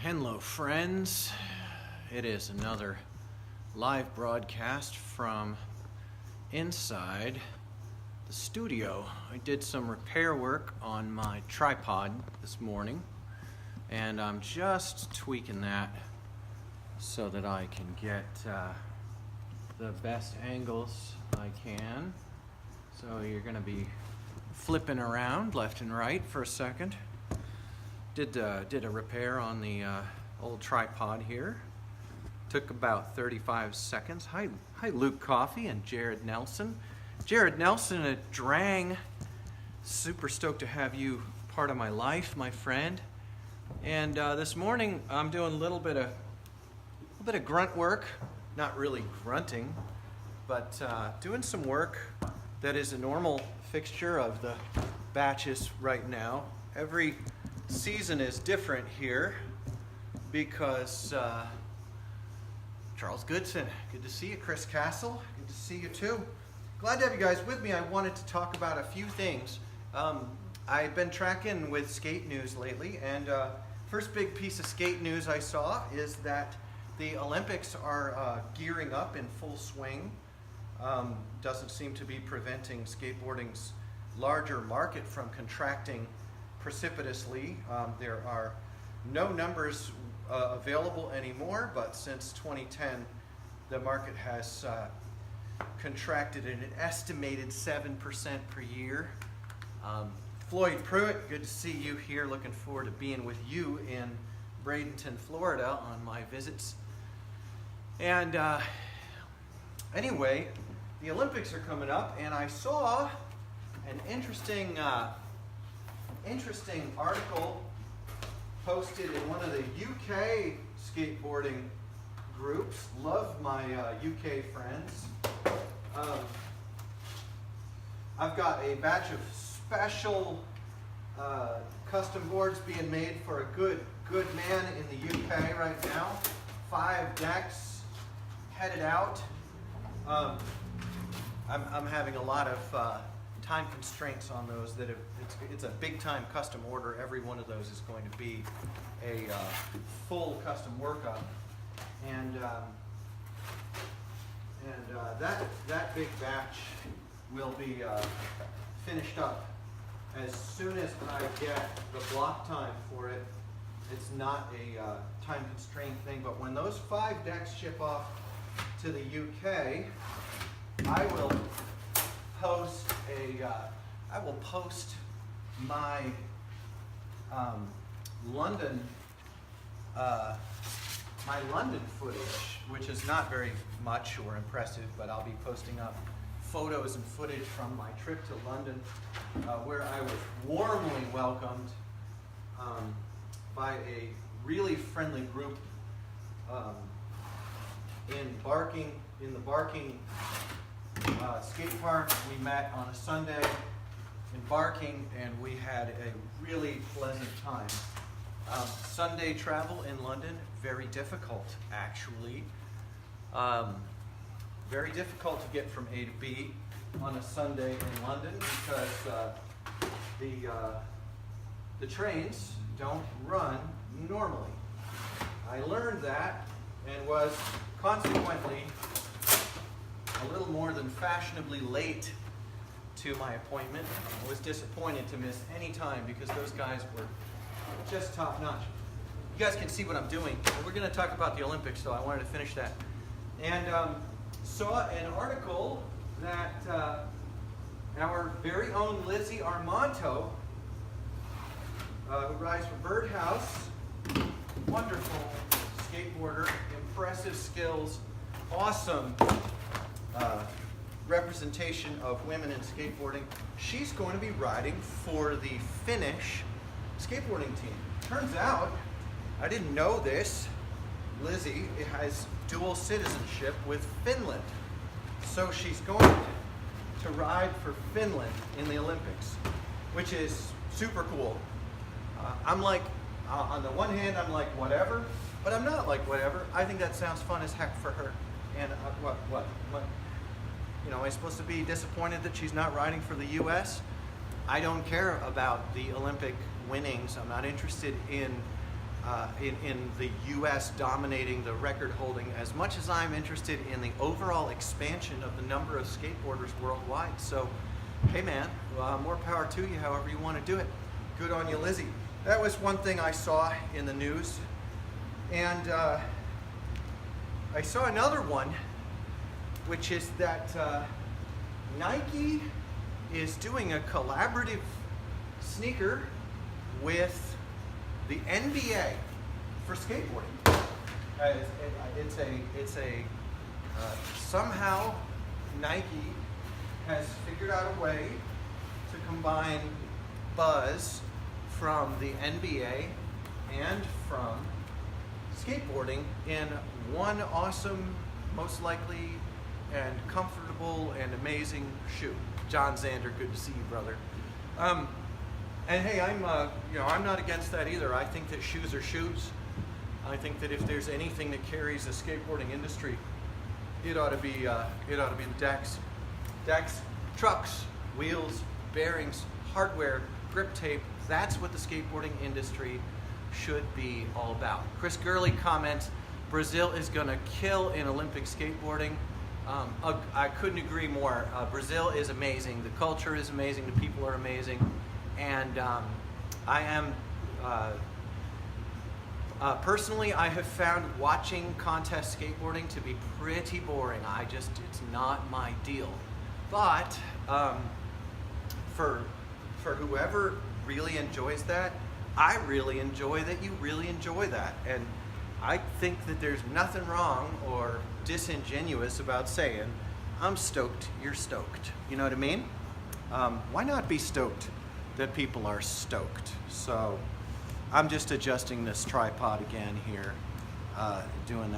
Hello, friends. It is another live broadcast from inside the studio. I did some repair work on my tripod this morning, and I'm just tweaking that so that I can get the best angles I can. So you're going to be flipping around left and right for a second. Did a repair on the old tripod here. Took about 35 seconds. Hi Luke Coffey and Jared Nelson. Jared Nelson at Drang. Super stoked to have you part of my life, my friend. And this morning I'm doing a little bit of grunt work. Not really grunting, but doing some work that is a normal fixture of the batches right now. Every season is different here because Charles Goodson, good to see you. Chris Castle, good to see you too. Glad to have you guys with me. I wanted to talk about a few things. I've been tracking with skate news lately, and first big piece of skate news I saw is that the Olympics are gearing up in full swing. Doesn't seem to be preventing skateboarding's larger market from contracting precipitously. There are no numbers available anymore, but since 2010 the market has contracted at an estimated 7% per year. Floyd Pruitt, good to see you here. Looking forward to being with you in Bradenton, Florida on my visits. And anyway, the Olympics are coming up, and I saw an interesting article posted in one of the UK skateboarding groups. Love my UK friends. I've got a batch of special custom boards being made for a good man in the UK right now. 5 decks headed out. I'm having a lot of time constraints on those. It's a big time custom order. Every one of those is going to be a full custom workup, and that big batch will be finished up as soon as I get the block time for it. It's not a time constraint thing, but when those 5 decks ship off to the UK, I will post my London footage, which is not very much or impressive, but I'll be posting up photos and footage from my trip to London, where I was warmly welcomed by a really friendly group in the Barking skate park. We met on a Sunday in Barking, and we had a really pleasant time. Sunday travel in London, very difficult actually. Very difficult to get from A to B on a Sunday in London because the trains don't run normally. I learned that and was consequently a little more than fashionably late to my appointment. I was disappointed to miss any time because those guys were just top notch. You guys can see what I'm doing. We're going to talk about the Olympics, so I wanted to finish that. And saw an article that our very own Lizzie Armanto, who rides for Birdhouse, wonderful skateboarder, impressive skills, awesome representation of women in skateboarding. She's going to be riding for the Finnish skateboarding team. Turns out, I didn't know this, Lizzie has dual citizenship with Finland. So she's going to ride for Finland in the Olympics, which is super cool. I'm like, on the one hand, I'm like, whatever, but I'm not like, whatever. I think that sounds fun as heck for her. And what? You know, am I supposed to be disappointed that she's not riding for the U.S.? I don't care about the Olympic winnings. I'm not interested in in the U.S. dominating the record holding, as much as I'm interested in the overall expansion of the number of skateboarders worldwide. So, hey man, more power to you however you want to do it. Good on you, Lizzie. That was one thing I saw in the news. And I saw another one, which is that Nike is doing a collaborative sneaker with the NBA for skateboarding. Somehow Nike has figured out a way to combine buzz from the NBA and from skateboarding in one awesome, most likely, and comfortable and amazing shoe. John Zander, good to see you, brother. And hey, I'm not against that either. I think that shoes are shoes. I think that if there's anything that carries the skateboarding industry, it ought to be the decks. Decks, trucks, wheels, bearings, hardware, grip tape. That's what the skateboarding industry should be all about. Chris Gurley comments, Brazil is going to kill in Olympic skateboarding. I couldn't agree more. Brazil is amazing. The culture is amazing. The people are amazing. And I am, personally, I have found watching contest skateboarding to be pretty boring. It's not my deal. But for whoever really enjoys that, I really enjoy that you really enjoy that. And I think that there's nothing wrong or disingenuous about saying, I'm stoked, you're stoked. You know what I mean? Why not be stoked that people are stoked? So I'm just adjusting this tripod again here, doing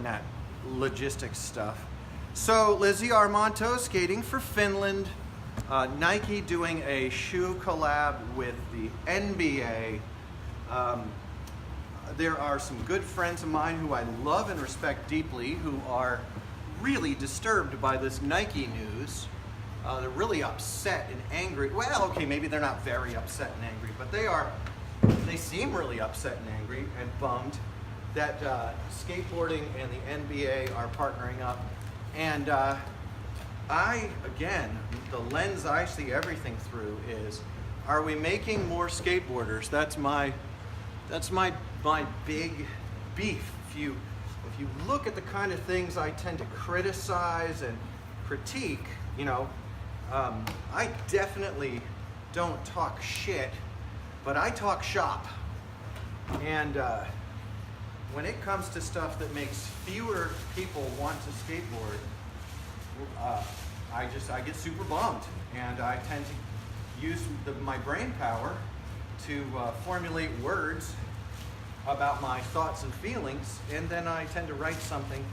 that logistics stuff. So Lizzie Armanto skating for Finland. Nike doing a shoe collab with the NBA. There are some good friends of mine who I love and respect deeply who are really disturbed by this Nike news. They're really upset and angry. Well, okay, maybe they're not very upset and angry, but they seem really upset and angry and bummed that skateboarding and the NBA are partnering up. And the lens I see everything through is, are we making more skateboarders? That's my big beef. If you look at the kind of things I tend to criticize and critique, I definitely don't talk shit, but I talk shop. And when it comes to stuff that makes fewer people want to skateboard, I get super bummed, and I tend to use my brain power to formulate words about my thoughts and feelings, and then I tend to write something.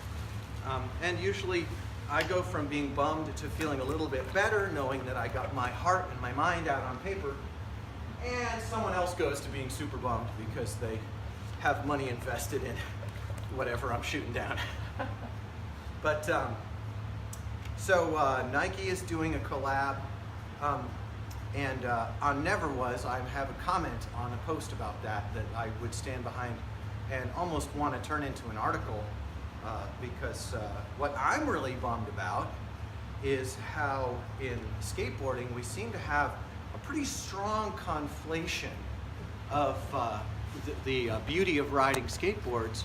And usually I go from being bummed to feeling a little bit better, knowing that I got my heart and my mind out on paper, and someone else goes to being super bummed because they have money invested in whatever I'm shooting down. But so Nike is doing a collab, and on Never Was, I have a comment on a post about that I would stand behind and almost want to turn into an article, because what I'm really bummed about is how in skateboarding we seem to have a pretty strong conflation of the beauty of riding skateboards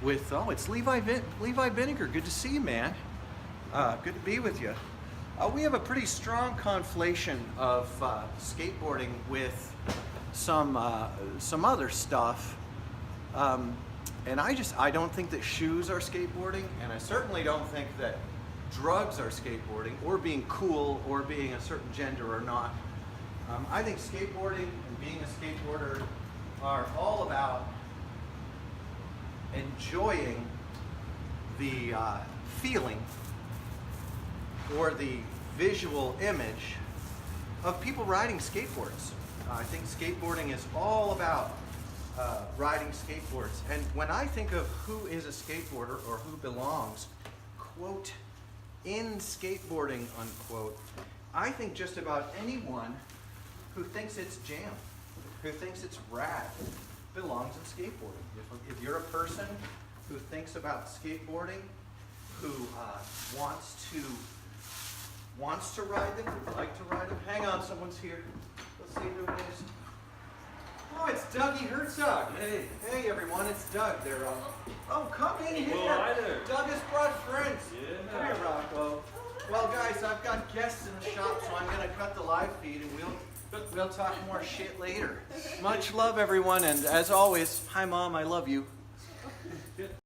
with, it's Levi Vinegar, good to see you, man. Good to be with you. We have a pretty strong conflation of skateboarding with some other stuff, and I don't think that shoes are skateboarding, and I certainly don't think that drugs are skateboarding, or being cool, or being a certain gender or not. I think skateboarding and being a skateboarder are all about enjoying the feeling or the visual image of people riding skateboards. I think skateboarding is all about riding skateboards. And when I think of who is a skateboarder or who belongs, quote, in skateboarding, unquote, I think just about anyone who thinks it's jam, who thinks it's rad, belongs in skateboarding. If you're a person who thinks about skateboarding, who wants to ride them, would like to ride them, hang on, someone's here. Let's see who it is. Oh, it's Dougie Herzog. Hey everyone, it's Doug. Oh, come in here. Well, hi there. Doug has brought friends. Yeah. Come here, Rocco. Well, guys, I've got guests in the shop, so I'm going to cut the live feed, and we'll talk more shit later. Much love, everyone, and as always, hi, Mom, I love you.